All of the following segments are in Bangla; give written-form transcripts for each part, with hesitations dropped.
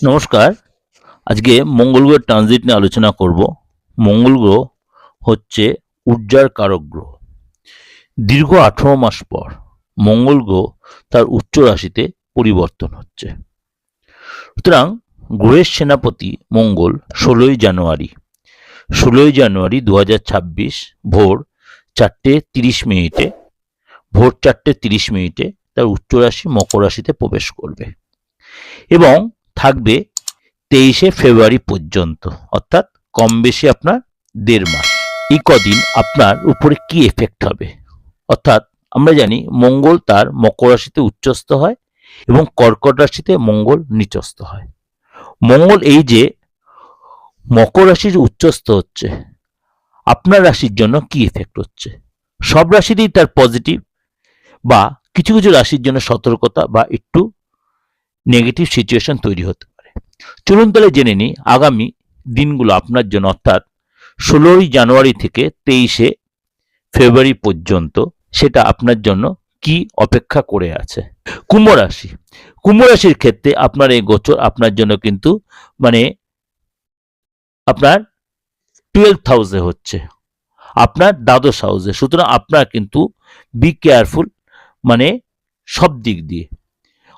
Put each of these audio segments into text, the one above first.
নমস্কার। আজকে মঙ্গল গ্রহের ট্রানজিট নিয়ে আলোচনা করব। মঙ্গল গ্রহ হচ্ছে ঊর্জার কারক গ্রহ। দীর্ঘ 18 মাস পর মঙ্গল গ্রহ তার উচ্চ রাশিতে পরিবর্তন হচ্ছে। সুতরাং গ্রহের সেনাপতি মঙ্গল 16ই জানুয়ারি 2026 ভোর 4:30 তার উচ্চ রাশি মকর রাশিতে প্রবেশ করবে এবং থাকবে 23শে ফেব্রুয়ারি পর্যন্ত, অর্থাৎ কম বেশি আপনার 1.5 মাস। এই কদিন আপনার উপরে কি এফেক্ট হবে? অর্থাৎ আমরা জানি মঙ্গল তার মকর রাশিতে উচ্চস্থ হয় এবং কর্কট রাশিতে মঙ্গল নিচস্থ হয়। মঙ্গল এই যে মকর রাশির উচ্চস্থ হচ্ছে, আপনার রাশির জন্য কি এফেক্ট হচ্ছে? সব রাশিতেই তার পজিটিভ বা কিছু কিছু রাশির জন্য সতর্কতা বা একটু নেগেটিভ সিচুয়েশন তৈরি হতে পারে। চলুন তাহলে জেনে নিই আগামী দিনগুলো আপনার জন্য, অর্থাৎ 16ই জানুয়ারি থেকে 23শে ফেব্রুয়ারি পর্যন্ত সেটা আপনার জন্য কি অপেক্ষা করে আছে। কুম্ভ রাশি। কুম্ভ রাশির ক্ষেত্রে আপনার এই গোচর আপনার জন্য কিন্তু আপনার 12th হাউসে হচ্ছে, আপনার দ্বাদশ হাউসে। সুতরাং আপনার কিন্তু বি কেয়ারফুল সব দিক দিয়ে,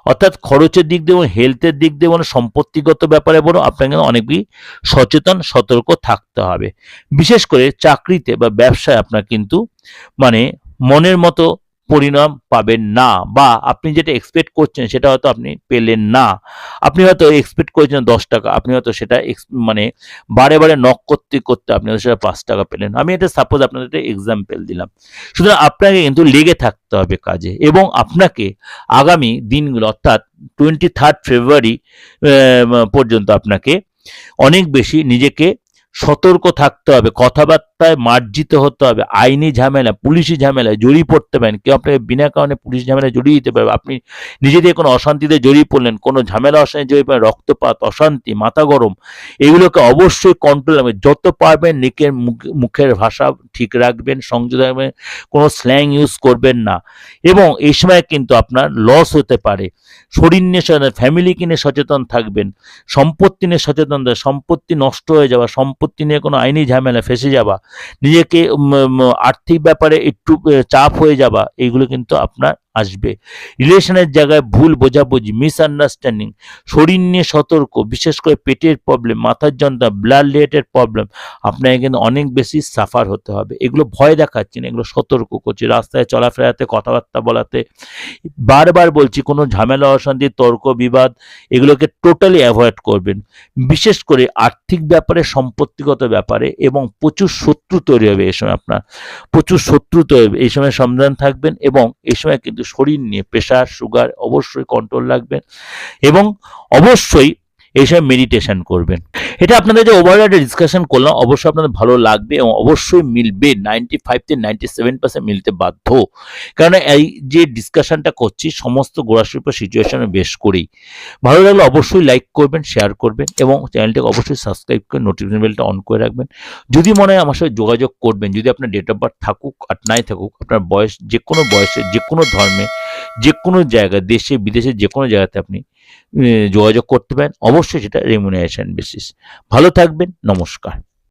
অর্থাৎ খরচের দিক দিয়ে এবং হেলথের দিক দিয়ে সম্পত্তিগত ব্যাপারে বলো আপনাকে অনেক বেশি সচেতন সতর্ক থাকতে হবে। বিশেষ করে চাকরিতে বা ব্যবসায় আপনার কিন্তু মনের মতো পরিণাম পাবেন না, বা আপনি যেটা এক্সপেক্ট করছেন সেটা হয়তো আপনি পেলেন না। আপনি হয়তো এক্সপেক্ট করেছেন 10 টাকা, আপনি হয়তো সেটা বারে বারে নক করতে করতে আপনি হয়তো সেটা 5 টাকা পেলেন। আমি এটা সাপোজ আপনাদের একটা এক্সাম্পল দিলাম। সুতরাং আপনাকে কিন্তু লেগে থাকতে হবে কাজে, এবং আপনাকে আগামী দিনগুলো অর্থাৎ 23rd ফেব্রুয়ারি পর্যন্ত আপনাকে অনেক বেশি নিজেকে সতর্ক থাকতে হবে, কথাবার্তায় মার্জিত হতে হবে। আইনি ঝামেলা, পুলিশি ঝামেলায় জড়িয়ে পড়তে পারেন, কেউ আপনাকে বিনা কারণে পুলিশ ঝামেলায় জড়িয়ে দিতে পারবে। আপনি নিজেদের কোনো অশান্তিতে জড়িয়ে পড়লেন, কোনো ঝামেলা অশান্তি জড়িয়ে পড়লেন, রক্তপাত, অশান্তি, মাথা গরম, এগুলোকে অবশ্যই কন্ট্রোল রাখবেন। যত পারবেন মুখের ভাষা ঠিক রাখবেন, সংযত রাখবেন, কোনো স্ল্যাং ইউজ করবেন না। এবং এই সময় কিন্তু আপনার লস হতে পারে। শরীর নিয়ে সচেতন, ফ্যামিলিকে নিয়ে সচেতন থাকবেন, সম্পত্তি নিয়ে সচেতন থাকবেন, সম্পত্তি নষ্ট হয়ে যাওয়া, সম্পত্তি নিয়ে কোনো আইনি ঝামেলা ফেসে যাওয়া, নিজেকে আর্থিক ব্যাপারে একটু চাপ হয়ে যাওয়া, এইগুলো কিন্তু আপনার আসবে। রিলেশনের জায়গায় ভুল বোঝাবুঝি, মিসআন্ডারস্ট্যান্ডিং, শরীর নিয়ে সতর্ক, বিশেষ করে পেটের প্রবলেম, মাথার যন্ত্রণা, ব্লাড রিলেটেড প্রবলেম, আপনাকে কিন্তু অনেক বেশি সাফার হতে হবে। এগুলো ভয় দেখাচ্ছি না, এগুলো সতর্ক করছি। রাস্তায় চলাফেরাতে, কথাবার্তা বলাতে বারবার বলছি, কোনো ঝামেলা অশান্তি, তর্ক বিবাদ এগুলোকে টোটালি অ্যাভয়েড করবেন। বিশেষ করে আর্থিক ব্যাপারে, সম্পত্তিগত ব্যাপারে, এবং প্রচুর শত্রু তৈরি হবে এই সময়। আপনার প্রচুর শত্রু তৈরি হবে এই সময়, সাবধান থাকবেন। এবং এই সময় কিন্তু শরীর নিয়ে প্রেশার, সুগার অবশ্যই কন্ট্রোল রাখবেন, এবং অবশ্যই এই সময় মেডিটেশন করবেন। এটা আপনাদের যে ওভারঅল একটা ডিসকাশন করলাম, অবশ্যই আপনাদের ভালো লাগবে এবং অবশ্যই মিলবে। 95 থেকে 97% মিলতে বাধ্য, কারণ এই যে ডিসকাশনটা করছি সমস্ত গোড়াশিল্প সিচুয়েশনে বেশ করেই। ভালো লাগলে অবশ্যই লাইক করবেন, শেয়ার করবেন, এবং চ্যানেলটাকে অবশ্যই সাবস্ক্রাইব করে নোটিফিকেশন বেলটা অন করে রাখবেন। যদি মনে হয় আমার সাথে যোগাযোগ করবেন, যদি আপনার ডেট অফ বার্থ থাকুক আর নাই থাকুক, আপনার বয়স, যে কোনো বয়সে, যে কোনো ধর্মে, যে কোনো জায়গায়, দেশে বিদেশে যে কোনো জায়গাতে আপনি যোগাযোগ করতে পারেন, অবশ্যই সেটা রেমুনারেশন বেসিস। ভালো থাকবেন, নমস্কার।